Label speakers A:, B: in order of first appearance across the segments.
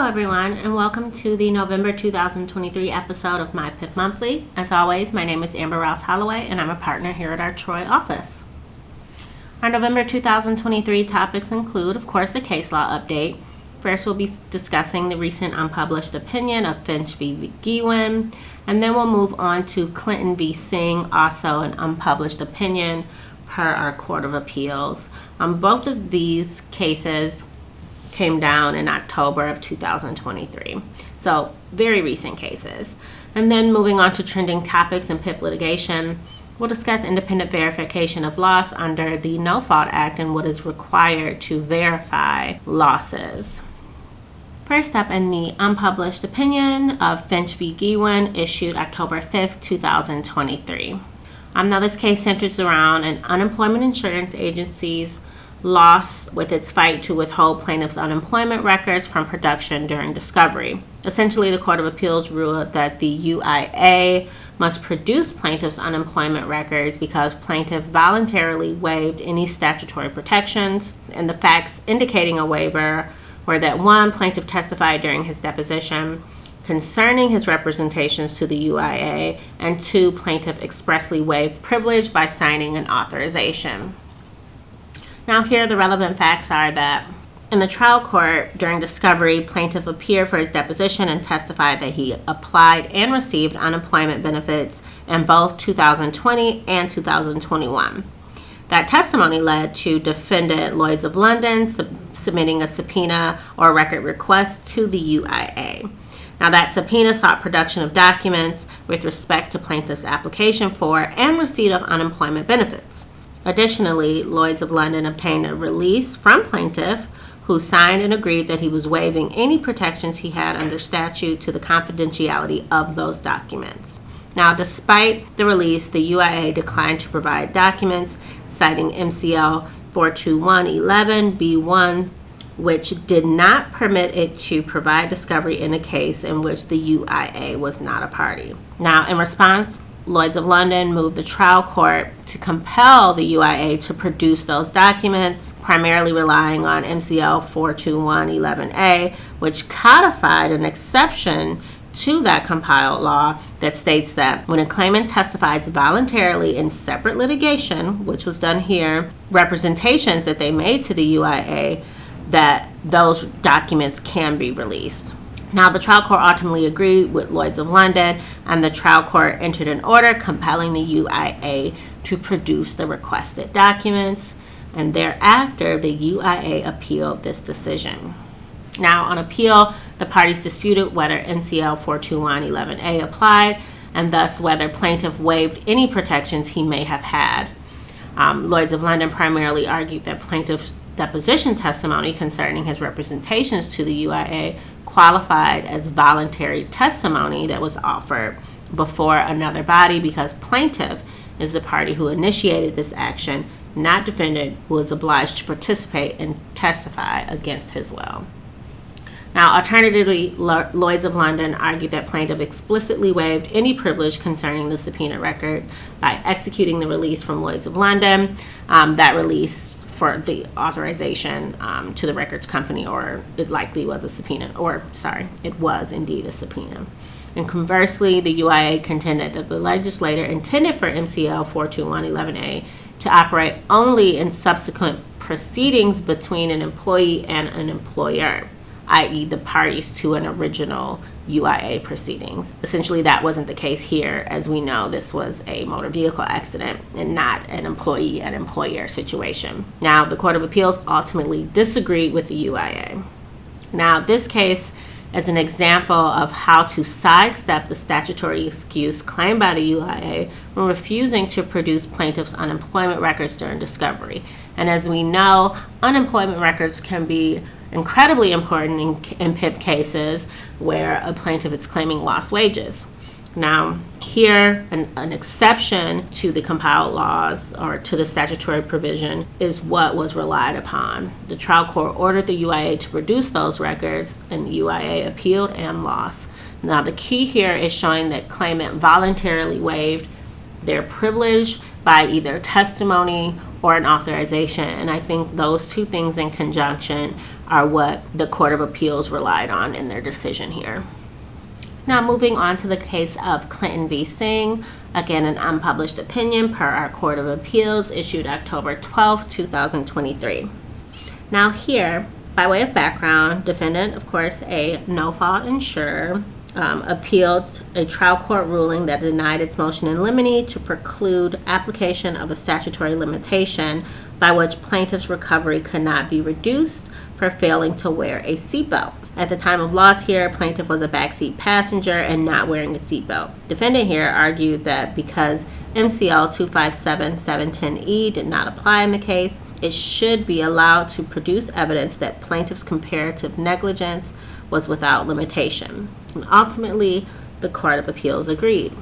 A: Hello everyone, and welcome to the November 2023 episode of My PIP Monthly. As always, my name is Amber Rouse Holloway, and I'm a partner here at our Troy office. Our November 2023 topics include, of course, the case law update. First, we'll be discussing the recent unpublished opinion of Finch v. Gewin, and then we'll move on to Clinton v. Singh, also an unpublished opinion per our Court of Appeals. Both of these cases came down in October of 2023. So very recent cases. And then moving on to trending topics in PIP litigation, we'll discuss independent verification of loss under the No Fault Act and what is required to verify losses. First up, in the unpublished opinion of Finch v. Gewin, issued October 5th, 2023. Now this case centers around an unemployment insurance agency's loss with its fight to withhold plaintiffs' unemployment records from production during discovery. Essentially, the Court of Appeals ruled that the UIA must produce plaintiffs' unemployment records because plaintiff voluntarily waived any statutory protections, and the facts indicating a waiver were that one, plaintiff testified during his deposition concerning his representations to the UIA, and two, plaintiff expressly waived privilege by signing an authorization. Now here the relevant facts are that in the trial court during discovery, plaintiff appeared for his deposition and testified that he applied and received unemployment benefits in both 2020 and 2021. That testimony led to defendant Lloyd's of London submitting a subpoena or record request to the UIA. Now that subpoena sought production of documents with respect to plaintiff's application for and receipt of unemployment benefits. Additionally, Lloyd's of London obtained a release from plaintiff who signed and agreed that he was waiving any protections he had under statute to the confidentiality of those documents. Now, despite the release, the UIA declined to provide documents, citing MCL 42111B1, which did not permit it to provide discovery in a case in which the UIA was not a party. Now, in response, Lloyd's of London moved the trial court to compel the UIA to produce those documents, primarily relying on MCL 42111A, which codified an exception to that compiled law that states that when a claimant testifies voluntarily in separate litigation, which was done here, representations that they made to the UIA, that those documents can be released. Now, the trial court ultimately agreed with Lloyd's of London, and the trial court entered an order compelling the UIA to produce the requested documents, and thereafter, the UIA appealed this decision. Now, on appeal, the parties disputed whether MCL 42111A applied, and thus whether plaintiff waived any protections he may have had. Lloyd's of London primarily argued that plaintiff's deposition testimony concerning his representations to the UIA qualified as voluntary testimony that was offered before another body because plaintiff is the party who initiated this action, not defendant who is obliged to participate and testify against his will. Now, alternatively, Lloyd's of London argued that plaintiff explicitly waived any privilege concerning the subpoena record by executing the release from Lloyd's of London. That release for the authorization to the records company, or it likely was a subpoena, it was indeed a subpoena. And conversely, the UIA contended that the legislator intended for MCL 42111A to operate only in subsequent proceedings between an employee and an employer, i.e. the parties to an original UIA proceedings. Essentially, that wasn't the case here. As we know, this was a motor vehicle accident and not an employee and employer situation. Now, the Court of Appeals ultimately disagreed with the UIA. Now, this case is an example of how to sidestep the statutory excuse claimed by the UIA when refusing to produce plaintiff's unemployment records during discovery. And as we know, unemployment records can be incredibly important in PIP cases where a plaintiff is claiming lost wages. Now, here, an exception to the compiled laws or to the statutory provision is what was relied upon. The trial court ordered the UIA to produce those records, and the UIA appealed and lost. Now, the key here is showing that claimant voluntarily waived they're privileged by either testimony or an authorization. And I think those two things in conjunction are what the Court of Appeals relied on in their decision here. Now moving on to the case of Clinton v. Singh, again an unpublished opinion per our Court of Appeals issued October 12, 2023. Now here, by way of background, defendant, of course, a no-fault insurer, appealed a trial court ruling that denied its motion in limine to preclude application of a statutory limitation by which plaintiff's recovery could not be reduced for failing to wear a seatbelt. At the time of loss here, plaintiff was a backseat passenger and not wearing a seatbelt. Defendant here argued that because MCL 257-710E did not apply in the case, it should be allowed to produce evidence that plaintiff's comparative negligence was without limitation. And ultimately, the Court of Appeals agreed.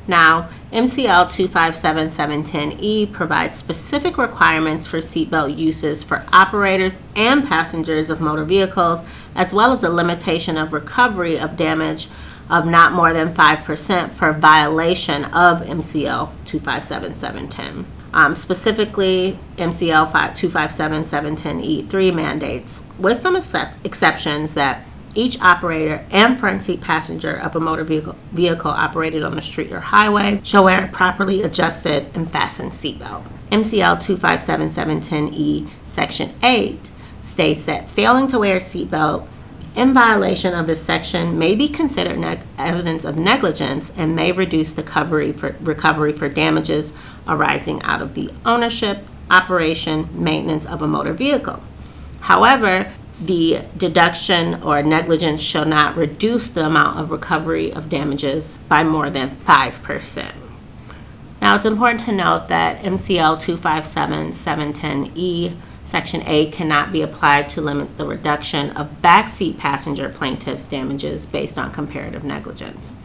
A: Now, MCL 257-710E provides specific requirements for seatbelt uses for operators and passengers of motor vehicles, as well as a limitation of recovery of damage of not more than 5% for violation of MCL 257-710. Specifically, MCL 257-710E3 mandates, with some exceptions, that each operator and front seat passenger of a motor vehicle operated on the street or highway shall wear a properly adjusted and fastened seatbelt. MCL 257-710E Section 8 states that failing to wear a seatbelt in violation of this section may be considered evidence of negligence and may reduce the recovery for damages arising out of the ownership, operation, maintenance of a motor vehicle. However, the deduction or negligence shall not reduce the amount of recovery of damages by more than 5%. Now, it's important to note that MCL 257-710E Section 8 cannot be applied to limit the reduction of backseat passenger plaintiffs' damages based on comparative negligence.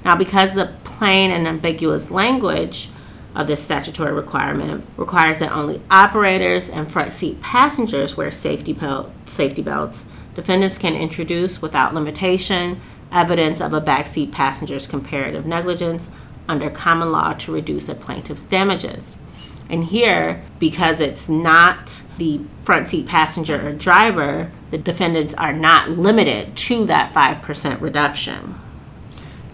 A: Now, because the plain and ambiguous language of this statutory requirement requires that only operators and front seat passengers wear safety belts, defendants can introduce without limitation evidence of a backseat passenger's comparative negligence under common law to reduce a plaintiff's damages. And here, because it's not the front seat passenger or driver, the defendants are not limited to that 5% reduction.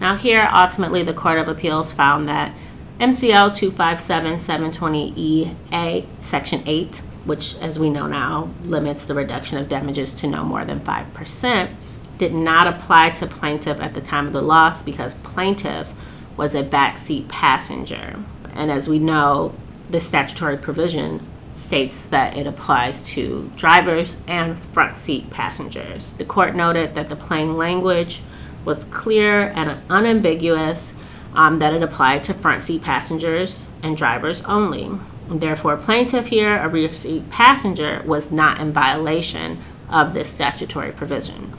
A: Now here, ultimately, the Court of Appeals found that MCL 257-720E Section 8, which, as we know now, limits the reduction of damages to no more than 5%, did not apply to plaintiff at the time of the loss because plaintiff was a backseat passenger. And as we know, the statutory provision states that it applies to drivers and front seat passengers. The court noted that the plain language was clear and unambiguous, that it applied to front seat passengers and drivers only. Therefore, plaintiff here, a rear seat passenger, was not in violation of this statutory provision.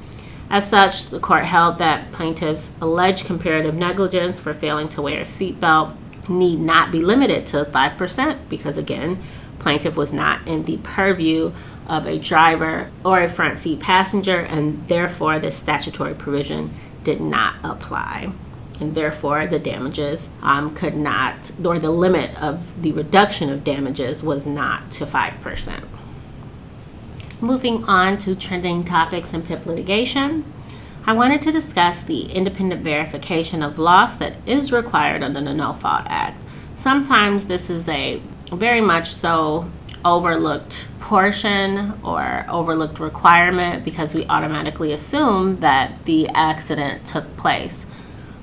A: As such, the court held that plaintiff's alleged comparative negligence for failing to wear a seatbelt need not be limited to 5% because, again, plaintiff was not in the purview of a driver or a front seat passenger, and therefore the statutory provision did not apply. And therefore the damages could not, or the limit of the reduction of damages was not to 5%. Moving on to trending topics in PIP litigation, I wanted to discuss the independent verification of loss that is required under the No Fault Act. Sometimes this is a very much so overlooked portion or overlooked requirement because we automatically assume that the accident took place.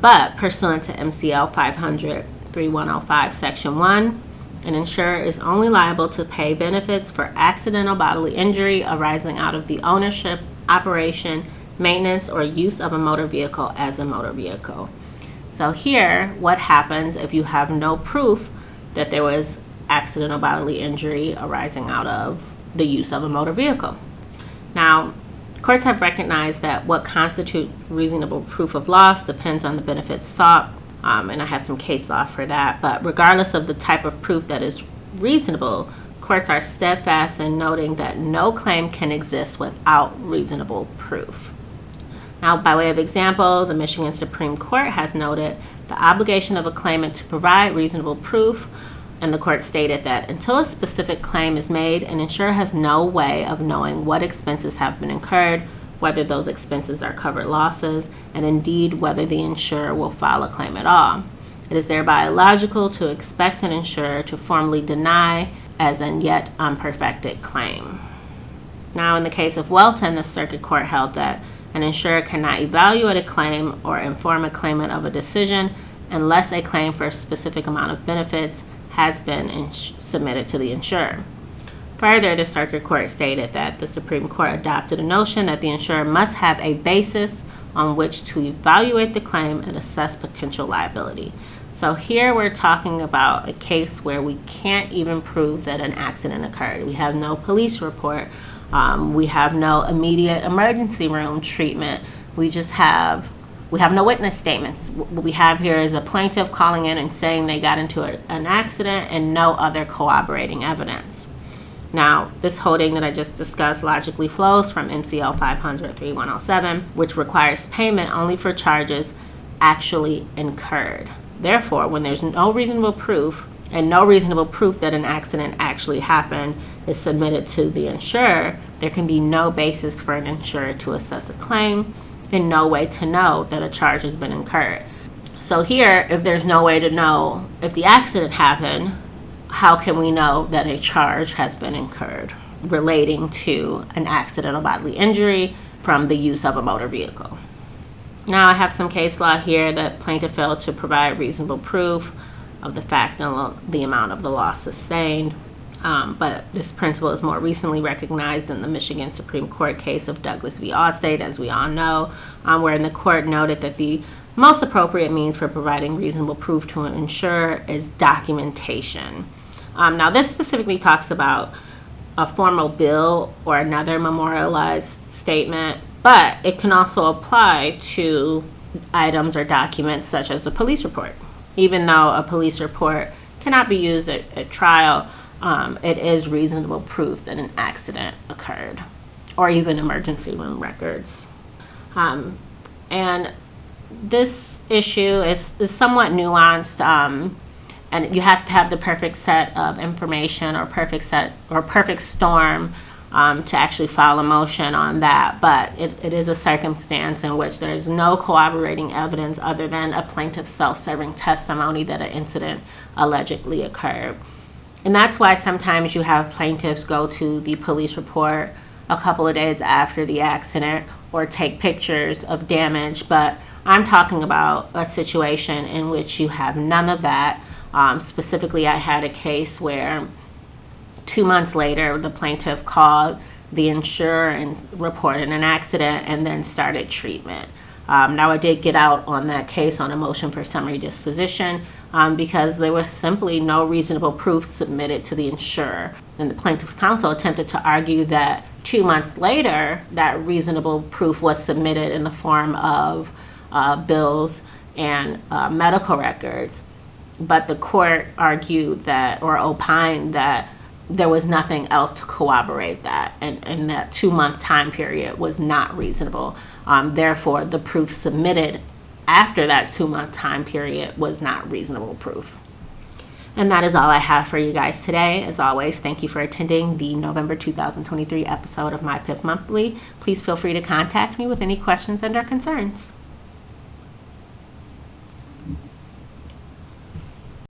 A: But pursuant to MCL 500-3105 Section 1, an insurer is only liable to pay benefits for accidental bodily injury arising out of the ownership, operation, maintenance, or use of a motor vehicle as a motor vehicle. So here, what happens if you have no proof that there was accidental bodily injury arising out of the use of a motor vehicle? Now, courts have recognized that what constitutes reasonable proof of loss depends on the benefits sought, and I have some case law for that. But regardless of the type of proof that is reasonable, courts are steadfast in noting that no claim can exist without reasonable proof. Now, by way of example, the Michigan Supreme Court has noted the obligation of a claimant to provide reasonable proof, and the court stated that until a specific claim is made, an insurer has no way of knowing what expenses have been incurred, whether those expenses are covered losses, and indeed whether the insurer will file a claim at all. It is thereby illogical to expect an insurer to formally deny as an yet unperfected claim. Now, in the case of Welton, the circuit court held that an insurer cannot evaluate a claim or inform a claimant of a decision unless a claim for a specific amount of benefits has been submitted to the insurer. Further, the circuit court stated that the Supreme Court adopted a notion that the insurer must have a basis on which to evaluate the claim and assess potential liability. So here we're talking about a case where we can't even prove that an accident occurred. We have no police report. We have no immediate emergency room treatment. We have no witness statements. What we have here is a plaintiff calling in and saying they got into an accident and no other corroborating evidence. Now, this holding that I just discussed logically flows from MCL 500-3107, which requires payment only for charges actually incurred. Therefore, when there's no reasonable proof, and no reasonable proof that an accident actually happened is submitted to the insurer, there can be no basis for an insurer to assess a claim and no way to know that a charge has been incurred. So here, if there's no way to know if the accident happened, how can we know that a charge has been incurred relating to an accidental bodily injury from the use of a motor vehicle? Now, I have some case law here that plaintiff failed to provide reasonable proof of the fact and the amount of the loss sustained. But this principle is more recently recognized in the Michigan Supreme Court case of Douglas v. Allstate, as we all know, wherein the court noted that the most appropriate means for providing reasonable proof to an insurer is documentation. Now, this specifically talks about a formal bill or another memorialized statement, but it can also apply to items or documents such as a police report. Even though a police report cannot be used at trial, it is reasonable proof that an accident occurred, or even emergency room records. And this issue is somewhat nuanced, and you have to have the perfect set of information or perfect storm to actually file a motion on that. But it is a circumstance in which there is no corroborating evidence other than a plaintiff's self-serving testimony that an incident allegedly occurred. And that's why sometimes you have plaintiffs go to the police report a couple of days after the accident or take pictures of damage. But I'm talking about a situation in which you have none of that. Specifically, I had a case where 2 months later, the plaintiff called the insurer and reported an accident and then started treatment. Now, I did get out on that case on a motion for summary disposition because there was simply no reasonable proof submitted to the insurer. And the plaintiff's counsel attempted to argue that 2 months later, that reasonable proof was submitted in the form of bills and medical records. But the court argued that, or opined that, there was nothing else to corroborate that, and that 2 month time period was not reasonable. Therefore, the proof submitted after that 2 month time period was not reasonable proof. And that is all I have for you guys today. As always, thank you for attending the November 2023 episode of My PIP Monthly. Please feel free to contact me with any questions and/or concerns.